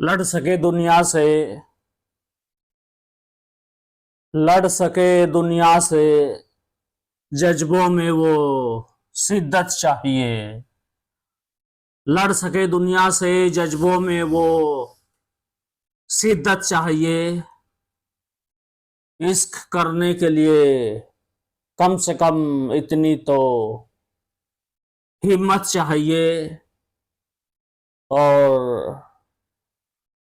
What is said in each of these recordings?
लड़ सके दुनिया से, लड़ सके दुनिया से, जज्बों में वो शिद्दत चाहिए। लड़ सके दुनिया से, जज्बों में वो शिद्दत चाहिए। इश्क करने के लिए कम से कम इतनी तो हिम्मत चाहिए। और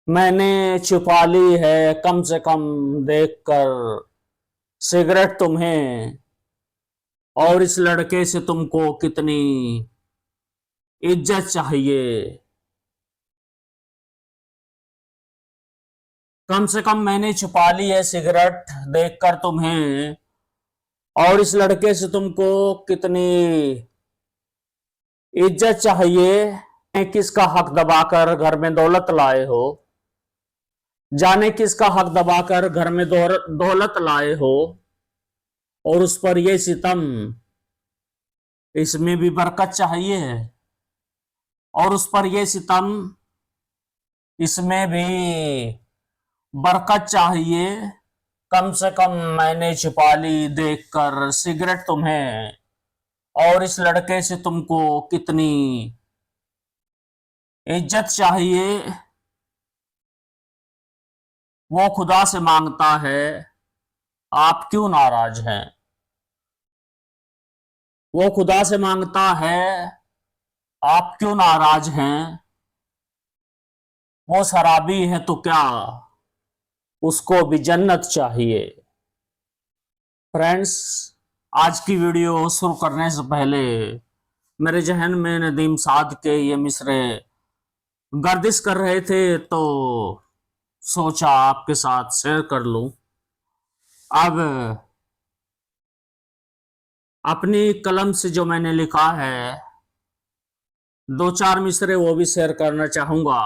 मैंने छुपा ली है कम से कम देखकर सिगरेट तुम्हें, और इस लड़के से तुमको कितनी इज्जत चाहिए। कम से कम मैंने छुपा ली है सिगरेट देखकर तुम्हें, और इस लड़के से तुमको कितनी इज्जत चाहिए। किसका हक दबाकर घर में दौलत लाए हो, जाने किसका हक दबाकर घर में दौलत लाए हो। और उस पर ये सितम, इसमें भी बरकत चाहिए। और उस पर ये सितम, इसमें भी बरकत चाहिए। कम से कम मैंने छुपा ली देखकर सिगरेट तुम्हें, और इस लड़के से तुमको कितनी इज्जत चाहिए। वो खुदा से मांगता है, आप क्यों नाराज हैं। वो खुदा से मांगता है, आप क्यों नाराज हैं। वो शराबी है तो क्या, उसको भी जन्नत चाहिए। फ्रेंड्स, आज की वीडियो शुरू करने से पहले मेरे जहन में नदीम साध के ये मिसरे गर्दिश कर रहे थे, तो सोचा आपके साथ शेयर कर लूं। अब अपनी कलम से जो मैंने लिखा है, दो चार मिसरे वो भी शेयर करना चाहूंगा।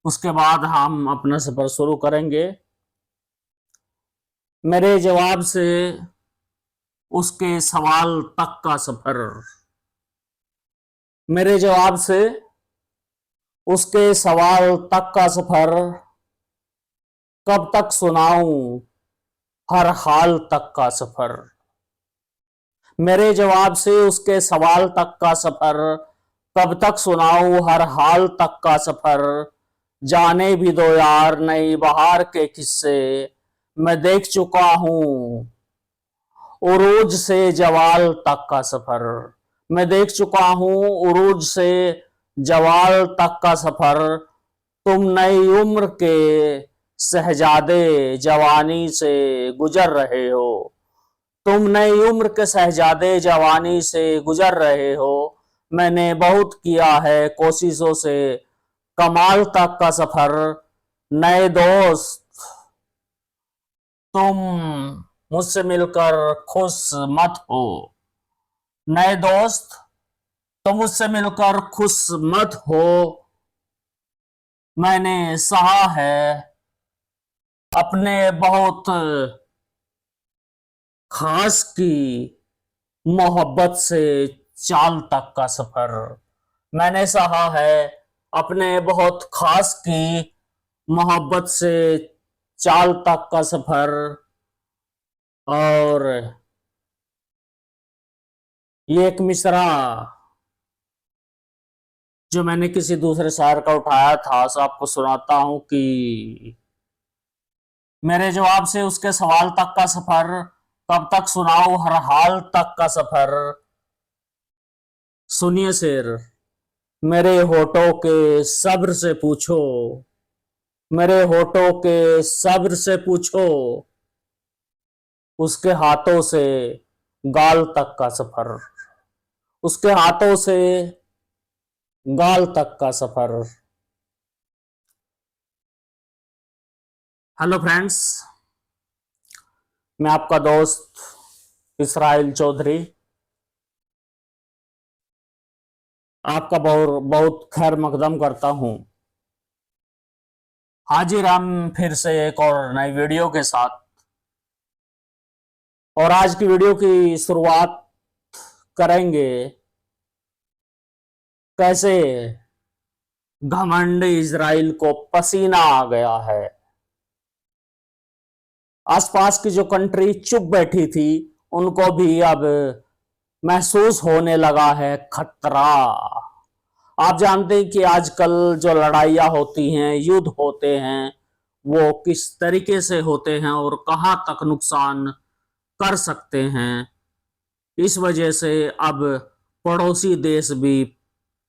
उसके बाद हम अपना सफर शुरू करेंगे। मेरे जवाब से उसके सवाल तक का सफर, मेरे जवाब से उसके सवाल तक का सफर, कब तक सुनाऊं हर हाल तक का सफर। मेरे जवाब से उसके सवाल तक का सफर, कब तक सुनाऊं हर हाल तक का सफर। जाने भी दो यार नई बहार के किस्से, मैं देख चुका हूं उरूज से जवाल तक का सफर। मैं देख चुका हूं उरूज से जवाल तक का सफर। तुम नई उम्र के शहजादे जवानी से गुजर रहे हो। तुम नई उम्र के शहजादे जवानी से गुजर रहे हो। मैंने बहुत किया है कोशिशों से कमाल तक का सफर। नए दोस्त, तुम मुझसे मिलकर खुश मत हो। नए दोस्त, तुम मुझसे मिलकर खुश मत हो। मैंने सहा है अपने बहुत खास की मोहब्बत से चाल तक का सफर। मैंने सहा है अपने बहुत खास की मोहब्बत से चाल तक का सफर। और ये एक मिसरा जो मैंने किसी दूसरे शायर का उठाया था, सो आपको सुनाता हूं कि मेरे जवाब से उसके सवाल तक का सफर, कब तक सुनाऊं हर हाल तक का सफर। सुनिए शेर, मेरे होठों के सब्र से पूछो, मेरे होठों के सब्र से पूछो, उसके हाथों से गाल तक का सफर। उसके हाथों से गाल तक का सफर। हेलो फ्रेंड्स, मैं आपका दोस्त इसराइल चौधरी आपका बहुत बहुत खैर मकदम करता हूं। हाजिर हम फिर से एक और नई वीडियो के साथ। और आज की वीडियो की शुरुआत करेंगे कैसे घमंड इजराइल को पसीना आ गया है। आसपास की जो कंट्री चुप बैठी थी उनको भी अब महसूस होने लगा है खतरा। आप जानते हैं कि आजकल जो लड़ाइयाँ होती हैं, युद्ध होते हैं, वो किस तरीके से होते हैं और कहां तक नुकसान कर सकते हैं। इस वजह से अब पड़ोसी देश भी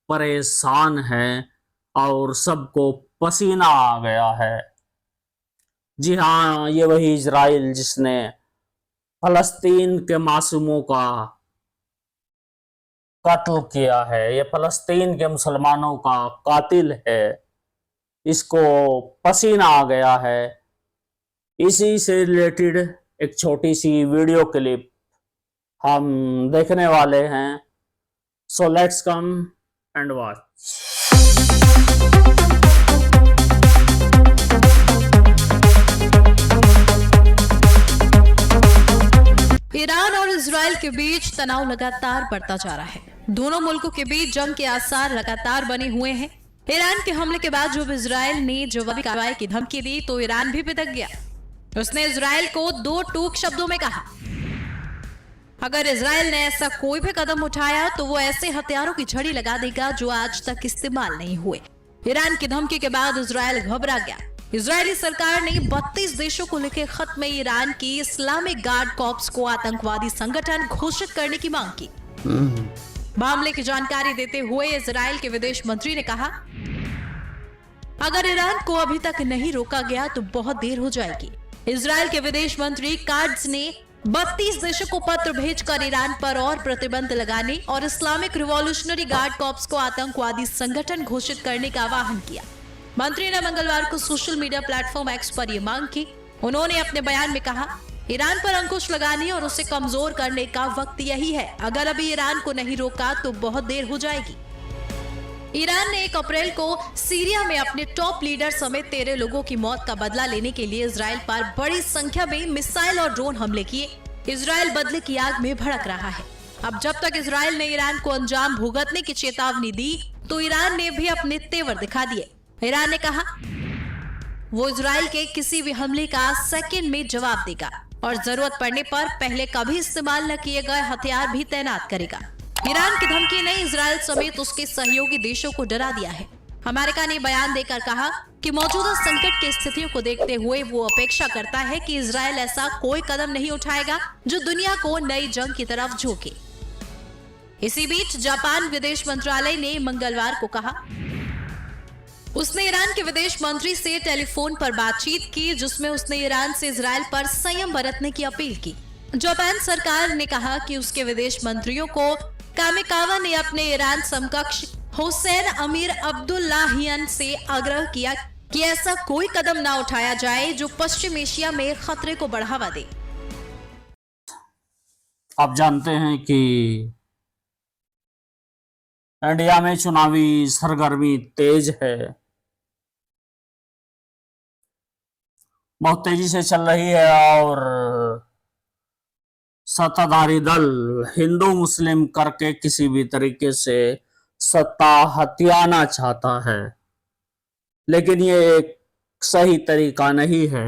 परेशान है और सबको पसीना आ गया है। जी हाँ, ये वही इजराइल जिसने फलस्तीन के मासूमों का कत्ल किया है, ये फलस्तीन के मुसलमानों का कातिल है, इसको पसीना आ गया है। इसी से रिलेटेड एक छोटी सी वीडियो क्लिप हम देखने वाले हैं। So let's come and watch. Iran और इजराइल के बीच तनाव लगातार बढ़ता जा रहा है। दोनों मुल्कों के बीच जंग के आसार लगातार बने हुए हैं। ईरान के हमले के बाद जब इजराइल ने जवाबी कार्रवाई की धमकी दी तो ईरान भी भड़क गया। उसने इजराइल को दो टूक शब्दों में कहा, अगर इजराइल ने ऐसा कोई भी कदम उठाया तो वो ऐसे हथियारों की झड़ी लगा देगा जो आज तक इस्तेमाल नहीं हुए। ईरान की धमकी के बाद इजराइल घबरा गया। इजरायली सरकार ने 32 देशों को लिखे खत में ईरान की इस्लामिक गार्ड कॉर्प्स को आतंकवादी संगठन घोषित करने की मांग की। मामले की जानकारी देते हुए इजराइल के विदेश मंत्री ने कहा, अगर ईरान को अभी तक नहीं रोका गया तो बहुत देर हो जाएगी। इजराइल के विदेश मंत्री काट्ज ने 32 देशों को पत्र भेजकर ईरान पर और प्रतिबंध लगाने और इस्लामिक रिवॉल्यूशनरी गार्ड कॉर्प्स को आतंकवादी संगठन घोषित करने का आह्वान किया। मंत्री ने मंगलवार को सोशल मीडिया प्लेटफॉर्म एक्स पर यह मांग की। उन्होंने अपने बयान में कहा, ईरान पर अंकुश लगाने और उसे कमजोर करने का वक्त यही है। अगर अभी ईरान को नहीं रोका तो बहुत देर हो जाएगी। ईरान ने 1 अप्रैल को सीरिया में अपने टॉप लीडर समेत 13 लोगों की मौत का बदला लेने के लिए इजराइल पर बड़ी संख्या में मिसाइल और ड्रोन हमले किए। इजराइल बदले की आग में भड़क रहा है। अब जब तक इजराइल ने ईरान को अंजाम भुगतने की चेतावनी दी तो ईरान ने भी अपने तेवर दिखा दिए। ईरान ने कहा वो इजराइल के किसी भी हमले का सेकंड में जवाब देगा और जरूरत पड़ने पर पहले कभी इस्तेमाल न किए गए हथियार भी तैनात करेगा। ईरान की धमकी ने इजराइल समेत उसके सहयोगी देशों को डरा दिया है। अमेरिका ने बयान देकर कहा कि मौजूदा संकट की स्थितियों को देखते हुए वो अपेक्षा करता है कि इजराइल ऐसा कोई कदम नहीं उठाएगा जो दुनिया को नई जंग की तरफ झोंके। इसी बीच जापान विदेश मंत्रालय ने मंगलवार को कहा उसने ईरान के विदेश मंत्री से टेलीफोन पर बातचीत की, जिसमें उसने ईरान से इजराइल पर संयम बरतने की अपील की। जापान सरकार ने कहा कि उसके विदेश मंत्रियों को कामिकावा ने अपने ईरान समकक्ष हुसैन अमीर अब्दुल्लाहियन से आग्रह किया कि ऐसा कोई कदम ना उठाया जाए जो पश्चिम एशिया में खतरे को बढ़ावा दे। आप जानते हैं कि इंडिया में चुनावी सरगर्मी तेज है, बहुत तेजी से चल रही है और सत्ताधारी दल हिंदू मुस्लिम करके किसी भी तरीके से सत्ता हथियाना चाहता है, लेकिन ये एक सही तरीका नहीं है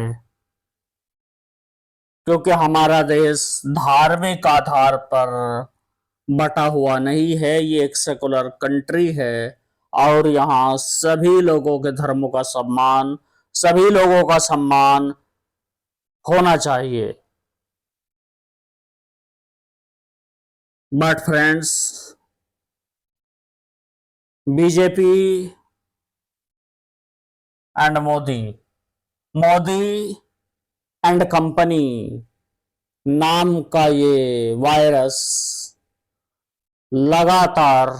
क्योंकि हमारा देश धार्मिक आधार पर बटा हुआ नहीं है। ये एक सेकुलर कंट्री है और यहाँ सभी लोगों के धर्मों का सम्मान, सभी लोगों का सम्मान होना चाहिए। But friends, BJP and Modi and company नाम का ये वायरस लगातार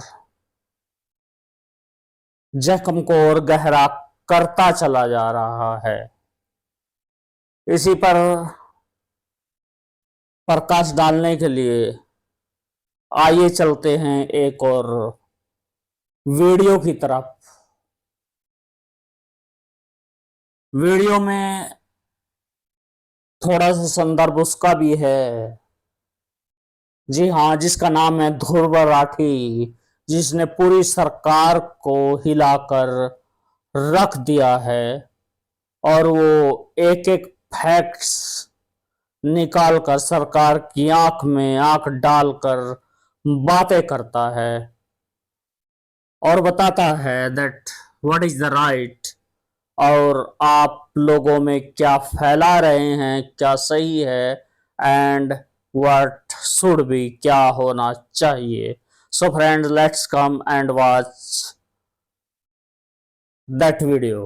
जख्म को और गहरा करता चला जा रहा है। इसी पर प्रकाश डालने के लिए आइए चलते हैं एक और वीडियो की तरफ। वीडियो में थोड़ा सा संदर्भ उसका भी है, जी हाँ, जिसका नाम है ध्रुव राठी, जिसने पूरी सरकार को हिलाकर रख दिया है और वो एक एक फैक्ट्स निकालकर सरकार की आंख में आंख डालकर बातें करता है और बताता है that what is the right, और आप लोगों में क्या फैला रहे हैं, क्या सही है, एंड व्हाट शुड बी, क्या होना चाहिए। So friends, let's come and watch that video.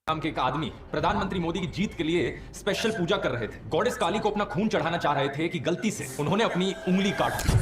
नाम के एक आदमी प्रधानमंत्री मोदी की जीत के लिए स्पेशल पूजा कर रहे थे। गॉडेस काली को अपना खून चढ़ाना चाह रहे थे कि गलती से उन्होंने अपनी उंगली काट दी।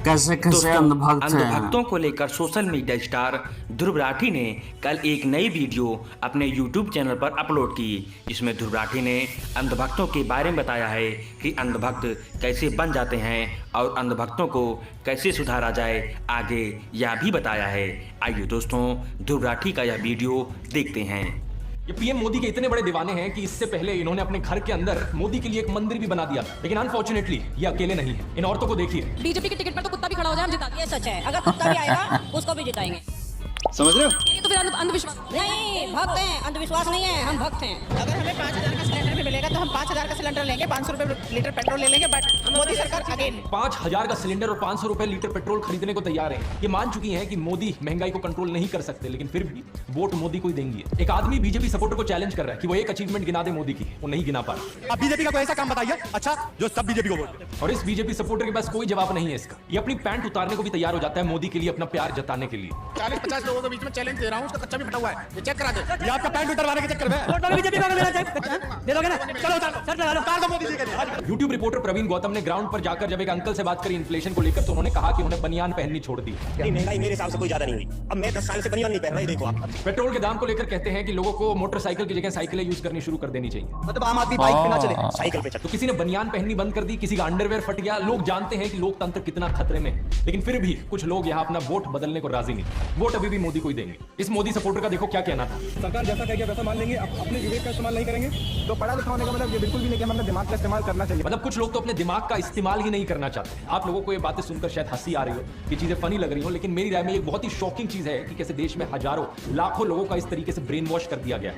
कैसे कैसे अंधभक्त हैं। अंधभक्तों को लेकर social media star Dhruv Rathee ने कल एक नई वीडियो अपने यूट्यूब चैनल पर अपलोड की, जिसमें ध्रुव राठी ने अंधभक्तों के बारे में बताया है कि अंधभक्त कैसे बन जाते हैं और अंधभक्तों को कैसे सुधारा जाए। आगे यह भी बताया है। आइए दोस्तों, ध्रुव राठी का यह वीडियो देखते हैं। ये पीएम मोदी के इतने बड़े दीवाने हैं कि इससे पहले इन्होंने अपने घर के अंदर मोदी के लिए एक मंदिर भी बना दिया, लेकिन अनफॉर्चुनेटली ये अकेले नहीं है। इन औरतों को देखिए। बीजेपी की टिकट पर तो कुत्ता भी खड़ा हो जाए हम जिता देंगे। ये सच है, अगर कुत्ता भी आएगा उसको भी जिताएंगे। समझ रहे हो? ये तो फिर अंधविश्वास नहीं, भक्त हैं, अंधविश्वास नहीं है, हम भक्त हैं। अगर हमें 5000 का सिलेंडर भी मिलेगा तो हम 5000 का सिलेंडर लेंगे, 500 रुपए लीटर पेट्रोल ले लेंगे, बट मोदी सरकार अगेन 5000 का सिलेंडर और 500 रुपए लीटर पेट्रोल खरीदने को तैयार है। ये मान चुकी हैं कि मोदी महंगाई को कंट्रोल नहीं कर सकते, लेकिन फिर भी वोट मोदी को ही देंगी। एक आदमी बीजेपी सपोर्टर को चैलेंज कर रहा है कि वो एक अचीवमेंट गिना दे मोदी की, वो नहीं गिना पा रहा। अब बीजेपी का कोई ऐसा काम बताइए अच्छा जो सब बीजेपी को वोट दे। और इस बीजेपी सपोर्टर के पास कोई जवाब नहीं है इसका। ये अपनी पैंट उतारने को भी तैयार हो जाता है मोदी के लिए अपना प्यार जताने के लिए। 40-50 लोगों के बीच में चैलेंज दे रहा हूं, उसका कच्चा भी फटा हुआ है, ये चेक करा दे। ये आपका पैंट उतरवाने के चक्कर में बीजेपी का मेरा दे दोगे ना? चलो उतार दो मोदी जी के लिए। यूट्यूब रिपोर्टर प्रवीण गौतम ने ग्राउंड पर जाकर जब एक अंकल से बात करी इन्फ्लेशन को लेकर, तो उन्होंने कहा कि उन्हें बनियान पहननी छोड़ दी। महंगाई मेरे हिसाब से कोई ज्यादा नहीं हुई। अब मैं 10 साल से बनियान नहीं पहन रहा, ये देखो आप। पेट्रोल के दाम को लेकर कहते हैं कि लोगों को मोटरसाइकिल की जगह साइकिलें यूज करनी शुरू कर देनी चाहिए। मतलब आम आदमी बाइक पे ना चले, साइकिल पे चले। तो किसी ने बनियान पहननी बंद कर दी, किसी का अंडरवेयर फट गया। लोग जानते हैं कि लोकतंत्र कितना खतरे में है, लेकिन फिर भी कुछ लोग यहाँ अपना वोट बदलने को राजी नहीं। वोट अभी भी मोदी को ही देंगे। इस मोदी सपोर्टर का देखो क्या कहना था। सरकार जैसा कहेगी वैसा मान लेंगे, अपने विवेक का इस्तेमाल नहीं करेंगे। तो पढ़ा लिखा होने का मतलब ये बिल्कुल भी नहीं कि हम अपने दिमाग का इस्तेमाल करना चाहिए। मतलब कुछ लोग तो अपने दिमाग का इस्तेमाल ही नहीं करना चाहते। आप लोगों को ये बातें सुनकर शायद हंसी आ रही हो, ये चीजें फनी लग रही हो, लेकिन मेरी राय में एक बहुत ही शॉकिंग चीज है कि कैसे देश में हजारों लाखों लोगों का इस तरीके से ब्रेन वॉश कर दिया गया है।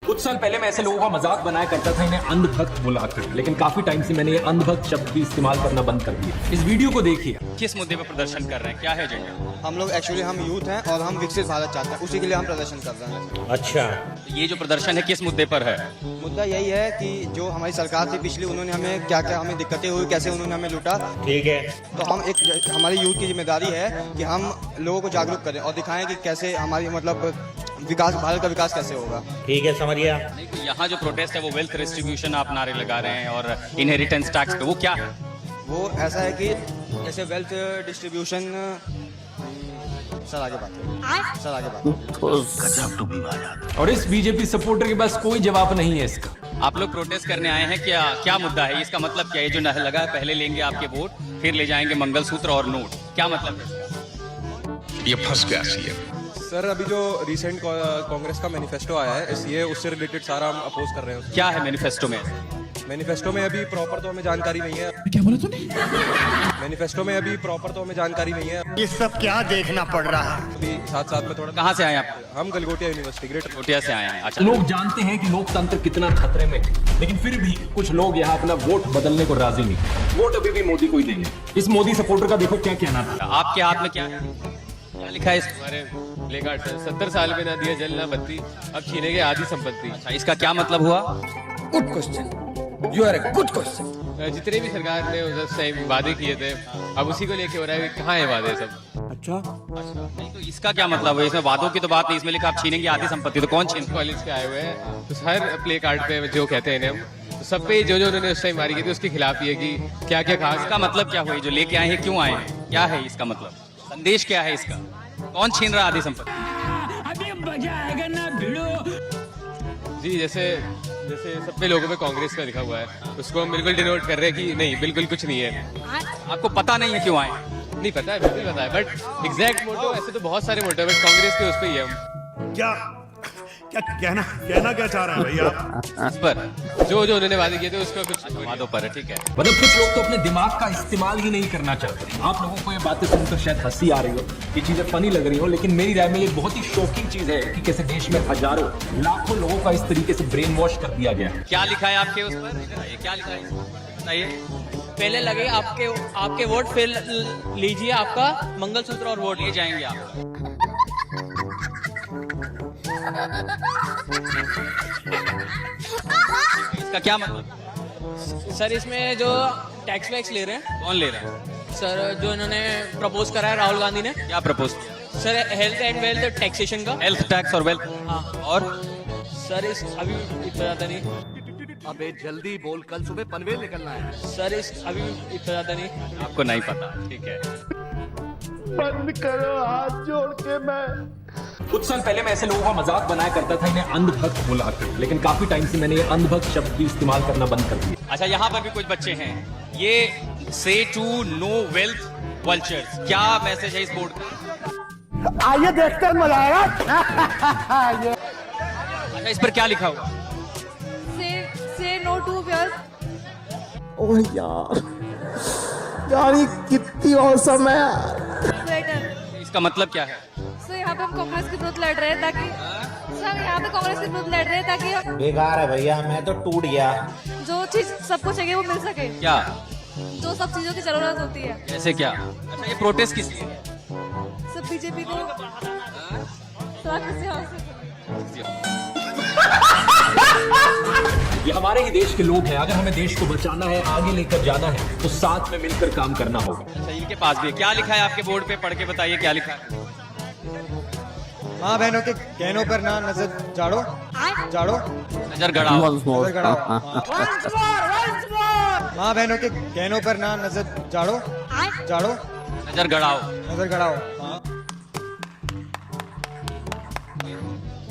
कुछ साल पहले मैं ऐसे लोगों का मजाक बनाया करता था, इन्हें अंधभक्त बुलाकर, लेकिन काफी टाइम से मैंने ये अंधभक्त शब्द भी इस्तेमाल करना बंद कर दिया। इस वीडियो को देखिए। किस मुद्दे पर प्रदर्शन कर रहे हैं, क्या है एजेंडा? हम लोग एक्चुअली हम यूथ हैं और हम विकसित भारत चाहते हैं, उसी के लिए हम प्रदर्शन कर रहे हैं। अच्छा, ये जो प्रदर्शन है किस मुद्दे पर है? मुद्दा यही है कि जो हमारी सरकार थी पिछली, उन्होंने हमें क्या क्या हमें दिक्कतें हुई, कैसे उन्होंने हमें लूटा। ठीक है, तो हम एक हमारी यूथ की जिम्मेदारी है कि हम लोगों को जागरूक करें और दिखाएं कि कैसे हमारी मतलब विकास, भारत का विकास कैसे होगा। ठीक है, समझ गया। यहाँ जो प्रोटेस्ट है वो वेल्थ डिस्ट्रीब्यूशन आप नारे लगा रहे हैं और इनहेरिटेंस टैक्स पे, वो क्या है? वो ऐसा है कि जैसे वेल्थ डिस्ट्रीब्यूशन, सर आगे बात, सर आगे बात। और इस बीजेपी सपोर्टर के पास कोई जवाब नहीं है इसका। आप लोग प्रोटेस्ट करने आए हैं, क्या क्या मुद्दा है? इसका मतलब क्या है? जो लगा है पहले लेंगे आपके वोट, फिर ले जाएंगे मंगलसूत्र और नोट, क्या मतलब है? ये फंस गया सीएम। सर अभी जो रिसेंट कांग्रेस का मैनिफेस्टो आया है, इसलिए उससे रिलेटेड सारा हम अपोज कर रहे हैं। क्या है मैनिफेस्टो में? मैनिफेस्टो में अभी प्रॉपर तो हमें जानकारी नहीं है। क्या बोला तूने? मैनिफेस्टो में अभी प्रॉपर तो हमें जानकारी नहीं है। ये सब क्या देखना पड़ रहा है? अभी साथ साथ में थोड़ा। कहाँ से आए आप? हम गलगोटिया यूनिवर्सिटी, ग्रेटर कोटिया से आए हैं। अच्छा, लोग जानते हैं कि लोकतंत्र कितना खतरे में है, लेकिन फिर भी कुछ लोग यहाँ अपना वोट बदलने को राजी नहीं। वोट अभी भी मोदी को ही देंगे। इस मोदी सपोर्टर का देखो क्या कहना था। आपके हाथ में क्या है? क्या लिखा है? हमारे प्लेकार्ड 70 साल में ना दिया जल ना बत्ती, अब छीनेंगे आधी संपत्ति। अच्छा, इसका क्या मतलब हुआ? Good question, you are a good question. जितने भी सरकार ने उस टाइम वादे किए थे, अब उसी को लेके हो रहा है कि कहाँ है वादे सब। अच्छा, नहीं तो इसका क्या मतलब है? इसमें वादों की तो बात नहीं, इसमें लिखा आप छीनेंगे आधी संपत्ति, तो कौन छीन? कॉलेज के आए हुए हैं, तो हर प्ले कार्ड पे जो कहते हैं इन्हें हम, तो सब पे जो जो उन्होंने उस टाइम मारी की थी उसके खिलाफ ये कि क्या क्या कहा। इसका मतलब क्या हुई? जो लेके आए हैं क्यों आए हैं, क्या है इसका मतलब? संदेश क्या है इसका? कौन छीन रहा आधी संपत्ति? अभी मजा आएगा ना भिड़ो। जी, जैसे सब पे लोगों पे कांग्रेस का लिखा हुआ है, उसको हम बिल्कुल डिनोट कर रहे हैं कि नहीं, बिल्कुल कुछ नहीं है। आपको पता नहीं है क्यों आए? नहीं पता है, बिल्कुल पता है, बट एग्जैक्ट मोटो ऐसे तो बहुत सारे मोटो है, बट कांग्रेस के उस पे ही है हम। क्या कहना क्या चाह रहे हैं भैया आप? इस पर जो उन्होंने वादे किए थे उसका कुछ वादों पर है, ठीक है। मतलब कुछ लोग तो अपने दिमाग का इस्तेमाल ही नहीं करना चाहते। आप लोगों को ये बातें सुनकर शायद हंसी आ रही हो, ये चीजें फनी लग रही हो, लेकिन मेरी राय में ये बहुत ही शॉकिंग चीज है कि कैसे देश में हजारों लाखों लोगों का इस तरीके से ब्रेन वॉश कर दिया गया है। क्या लिखा है आपके उस पर? ये क्या लिखा है बताइए। पहले लगे आपके वोट, फिर लीजिए आपका मंगलसूत्र और वोट ले जाएंगे आप। इसका क्या मतलब? सर इसमें जो टैक्स वैक्स ले रहे हैं, कौन ले रहा है? सर जो इन्होंने प्रपोज करा है राहुल गांधी ने, क्या प्रपोज किया? Sir health and wealth taxation का। हेल्थ टैक्स और वेल्थ, हाँ। और सर इस अभी इतना ज्यादा नहीं। अबे जल्दी बोल, कल सुबह पनवेल निकलना है। सर इस अभी इतना ज्यादा नहीं। आपको नहीं पता, ठीक है। बंद करो हाथ जोड़ के। मैं कुछ साल पहले मैं ऐसे लोगों का मजाक बनाया करता था, इन्हें अंधभक्त बोला करते, लेकिन काफी टाइम से मैंने ये अंधभक्त शब्द भी इस्तेमाल करना बंद कर दिया। अच्छा, यहाँ पर भी कुछ बच्चे हैं। ये से टू नो वेल्थ वल्चर्स, क्या मैसेज है इस बोर्ड का? आइए देखते हैं मजा आएगा। अच्छा, इस पर क्या लिखा हुआ? से नो टू वेल्थ। ओह यार ये कितनी औसम है यार। स्वेटर। इसका मतलब क्या है? सर यहाँ पे हम कांग्रेस के विरुद्ध लड़ रहे हैं ताकि सर यहाँ पे कांग्रेस के विरुद्ध लड़ रहे हैं ताकि हम बेकार है भैया, मैं तो टूट गया। जो चीज सबको चाहिए वो मिल सके, क्या? जो सब चीजों की जरूरत होती है। जैसे क्या? अच्छा, ये प्रोटेस्ट किस लिए? सब बीजेपी को ये हमारे ही देश के लोग हैं। अगर हमें देश को बचाना है, आगे लेकर जाना है, तो साथ में मिलकर काम करना होगा। अच्छा, इनके पास भी है। क्या लिखा है आपके बोर्ड पे? पढ़ के बताइए क्या लिखा है। माँ बहनों के गहनों पर ना नजर जाड़ो, नजर गड़ाओ। नजर गड़ाओ। माँ बहनों के गहनों पर ना नजर जाड़ो, नजर गड़ाओ। नजर गड़ाओ।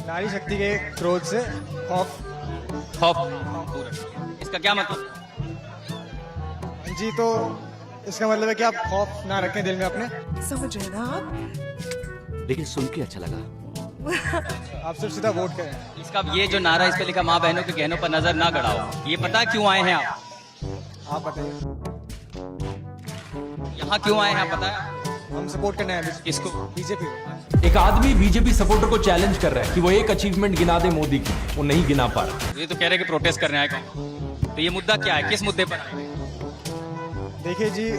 नारी शक्ति के क्रोध से खौफ। इसका क्या मतलब? जी, तो इसका मतलब है कि आप खौफ ना रखें दिल में अपने। समझ रहे ना आप? लेकिन सुन के अच्छा लगा। आप सिर्फ सीधा वोट करें। इसका ये जो नारा इस पे लिखा, माँ बहनों के गहनों पर नजर ना गड़ाओ, ये पता क्यों आए हैं आप? आप बताइए। यहाँ क्यों आए हैं आप पता है? हम सपोर्ट करना है किसको? बीजेपी। एक आदमी बीजेपी सपोर्टर को चैलेंज कर रहा है कि वो एक अचीवमेंट गिना दे मोदी की, वो नहीं गिना पा रहा। ये तो कह रहे कि प्रोटेस्ट करने आए कौन? तो ये मुद्दा क्या है? किस मुद्दे पर आए? देखिए जी,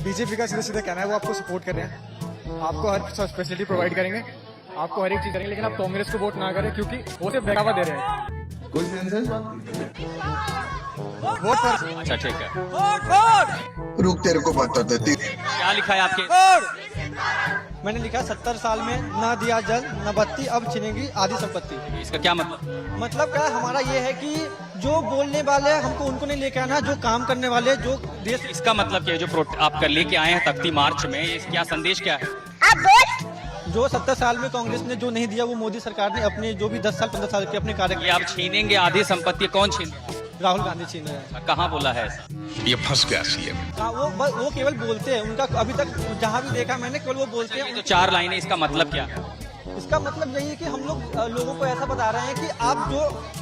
बीजेपी का सीधा सीधा कहना है वो आपको सपोर्ट कर रहे हैं, आपको हर फैसिलिटी प्रोवाइड करेंगे, आपको हर एक चीज करेंगे, लेकिन आप कांग्रेस को वोट ना करें क्योंकि वो सिर्फ बढ़ावा दे रहे हैं। कोई सेंस है? वोट पर। अच्छा, ठीक है। रुक, तेरे को बता देती। क्या लिखा है आपके? मैंने लिखा 70 साल में ना दिया जल न बत्ती, अब छिनेगी आधी संपत्ति। इसका क्या मतलब? मतलब क्या हमारा ये है कि जो बोलने वाले हमको उनको नहीं लेके आना, जो काम करने वाले, जो देश। इसका मतलब क्या है? जो आप कर लेके आए हैं तख्ती मार्च में, इस क्या संदेश क्या है? जो 70 साल में कांग्रेस ने जो नहीं दिया वो मोदी सरकार ने अपने जो भी 10 साल 15 साल के अपने कार्य। ये आप छीनेंगे आधी संपत्ति, कौन छीन? राहुल गांधी छीन रहे हैं। कहाँ बोला है ऐसा? ये फंस गया सीएम। वो केवल बोलते हैं, उनका अभी तक जहाँ भी देखा मैंने केवल वो बोलते हैं। तो 4 लाइनें, इसका मतलब क्या है? इसका मतलब यही है कि हम लोग लोगों को ऐसा बता रहे हैं कि आप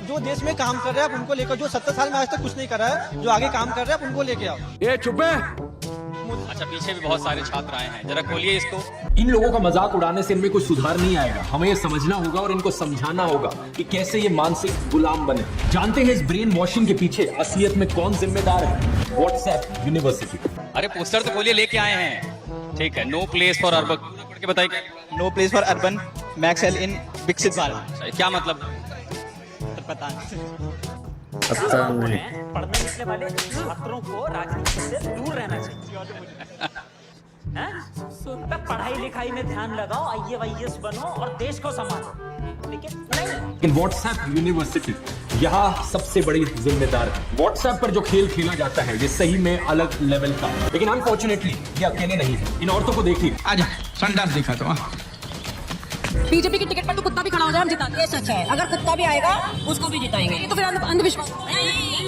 जो देश में काम कर रहे हैं आप उनको लेकर, जो 70 साल में आज तक कुछ नहीं कर रहा है, जो आगे काम कर रहे हैं आप उनको लेके आओ। ये चुप है। अच्छा, पीछे भी बहुत सारे छात्र आए हैं, जरा खोलिए इसको। इन लोगों का मजाक उड़ाने से इनमें कोई सुधार नहीं आएगा। हमें ये समझना होगा और इनको समझाना होगा कि कैसे ये मानसिक गुलाम बने। जानते हैं इस ब्रेन वॉशिंग के पीछे असलियत में कौन जिम्मेदार है? WhatsApp university. अरे पोस्टर तो खोलिए, लेके आए हैं। ठीक है। नो प्लेस फॉर अर्बन, पढ़ के बताइए। नो प्लेस फॉर अर्बन मैक्सेल इन विकसित भारत। क्या मतलब? पता नहीं। पढ़ने लिखने वाले छात्रों को राजनीति से दूर रहना चाहिए। पढ़ाई लिखाई में ध्यान लगाओ, IAS बनो और देश को संभालो, लेकिन नहीं। व्हाट्सएप यूनिवर्सिटी यहाँ सबसे बड़ी जिम्मेदार है। व्हाट्सएप पर जो खेल खेला जाता है ये सही में अलग लेवल का, लेकिन अनफॉर्चुनेटली ये अकेले नहीं है। इन औरतों को देखिए। आजा संडास दिखा तो। बीजेपी की टिकट पर तो कुत्ता भी खड़ा हो जाए, हम जिताएंगे। ये सच है, अगर कुत्ता भी आएगा उसको भी जिताएंगे। ये तो फिर अंधविश्वास।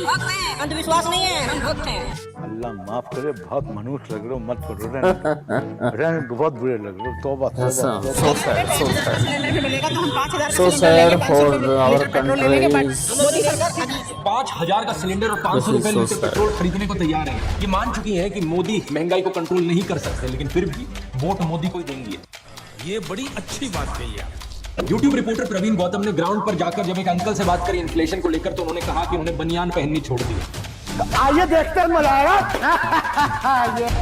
भक्त हैं, अंधविश्वास नहीं है, हम भक्त हैं। अल्लाह माफ करे, बहुत मनुष्य लग रहे हो, मत करो रहने दो, बहुत बुरे लग रहे हो, तौबा so sad, so sad. Cylinder भी मिलेगा तो हम 5,000 So sad for our petrol ले लेंगे, बट countries. मोदी सरकार 5,000 का सिलेंडर और 500 रुपए so लीटर sad. पेट्रोल खरीदने को तैयार है। ये मान चुकी है कि मोदी महंगाई को कंट्रोल नहीं कर सकते, लेकिन फिर भी वोट मोदी को ही देंगी। ये बड़ी अच्छी बात कही है। यूट्यूब रिपोर्टर प्रवीण गौतम ने ग्राउंड पर जाकर जब एक अंकल से बात करी इन्फ्लेशन को लेकर, तो उन्होंने कहा कि उन्हें बनियान पहननी छोड़ दी। आइए देखते हैं मजा आएगा।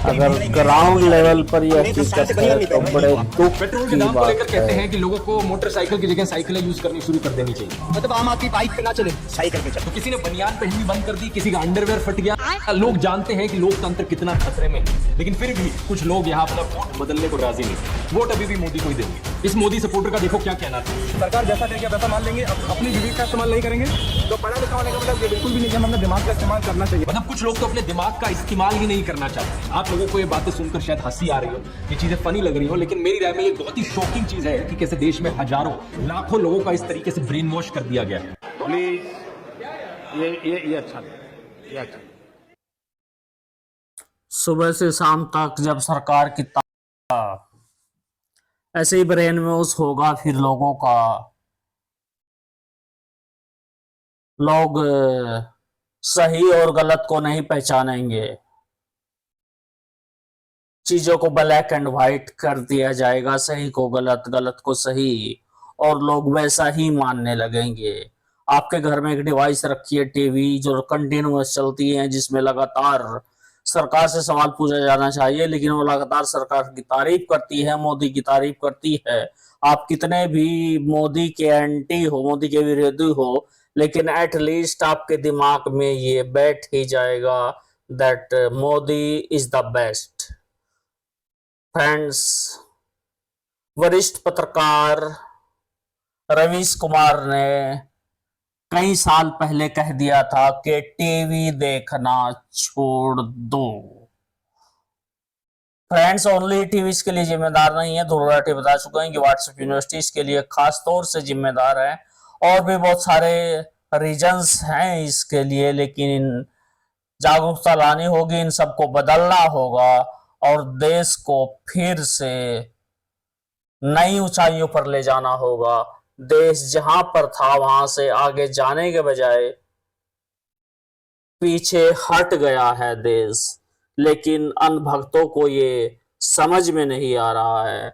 अगर ग्राउंड लेवल पर यह हकीकत है तो बड़े दुख पेट्रोल के की दाम को बात लेकर कहते है। हैं कि लोगों को मोटरसाइकिल की जगह साइकिलें यूज करनी शुरू कर देनी चाहिए। मतलब आम आदमी बाइक पे ना चले, साइकिल पे चलो। तो किसी ने बनियान पहननी बंद कर दी, किसी का अंडरवेयर फट गया। लोग जानते हैं कि लोकतंत्र कितना खतरे में है, लेकिन फिर भी कुछ लोग यहाँ अपना वोट बदलने को राजी नहीं। वोट अभी भी मोदी को ही देंगे। इस मोदी सपोर्टर का देखो क्या कहना था। सरकार जैसा कहेगी वैसा मान लेंगे, अपनी विवेक का इस्तेमाल नहीं करेंगे, तो पढ़ा लिखा होने का मतलब ये बिल्कुल भी नहीं है, हम अपने दिमाग का इस्तेमाल करना चाहिए। मतलब कुछ लोग तो अपने दिमाग का इस्तेमाल ही नहीं करना चाहते। आप लोगों को ये बातें सुनकर शायद हंसी आ रही हो, ये चीजें फनी लग रही हो, लेकिन मेरी राय में ये बहुत ही शॉकिंग चीज है कि कैसे देश में हजारों लाखों लोगों का इस तरीके से ब्रेन वॉश कर दिया गया है। प्लीज ये अच्छा नहीं, ये अच्छा नहीं। सुबह से शाम तक जब सरकार की ऐसे ही ब्रेन में उस होगा, फिर लोगों का लोग सही और गलत को नहीं पहचानेंगे। चीजों को ब्लैक एंड व्हाइट कर दिया जाएगा, सही को गलत, गलत को सही, और लोग वैसा ही मानने लगेंगे। आपके घर में एक डिवाइस रखी है, टीवी, जो कंटिन्यूअस चलती है, जिसमें लगातार सरकार से सवाल पूछा जाना चाहिए, लेकिन वो लगातार सरकार की तारीफ करती है, मोदी की तारीफ करती है। आप कितने भी मोदी के एंटी हो, मोदी के विरोधी हो, लेकिन एटलीस्ट आपके दिमाग में ये बैठ ही जाएगा that Modi is the best. Friends, वरिष्ठ पत्रकार रवीश कुमार ने कई साल पहले कह दिया था कि टीवी देखना छोड़ दो। फ्रेंड्स, ओनली टीवी के लिए जिम्मेदार नहीं है। ध्रुव राठी बता चुके हैं कि व्हाट्सएप यूनिवर्सिटी इसके लिए खास तौर से जिम्मेदार है, और भी बहुत सारे रीजंस हैं इसके लिए, लेकिन जागरूकता लानी होगी, इन सबको बदलना होगा और देश को फिर से नई ऊंचाइयों पर ले जाना होगा। देश जहां पर था वहां से आगे जाने के बजाय पीछे हट गया है देश, लेकिन अनभक्तों को ये समझ में नहीं आ रहा है।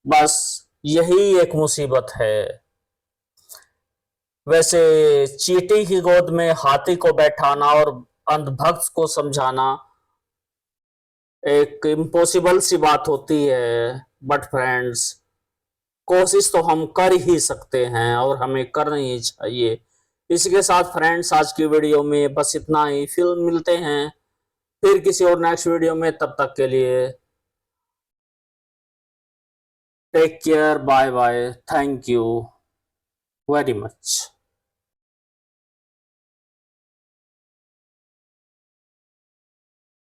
बस यही एक मुसीबत है। वैसे चींटी की गोद में हाथी को बैठाना और अंधभक्त को समझाना एक इम्पॉसिबल सी बात होती है, बट फ्रेंड्स, कोशिश तो हम कर ही सकते हैं और हमें करना ही चाहिए। इसी के साथ फ्रेंड्स, आज की वीडियो में बस इतना ही। फिर मिलते हैं फिर किसी और नेक्स्ट वीडियो में। तब तक के लिए take care, bye bye, thank you very much.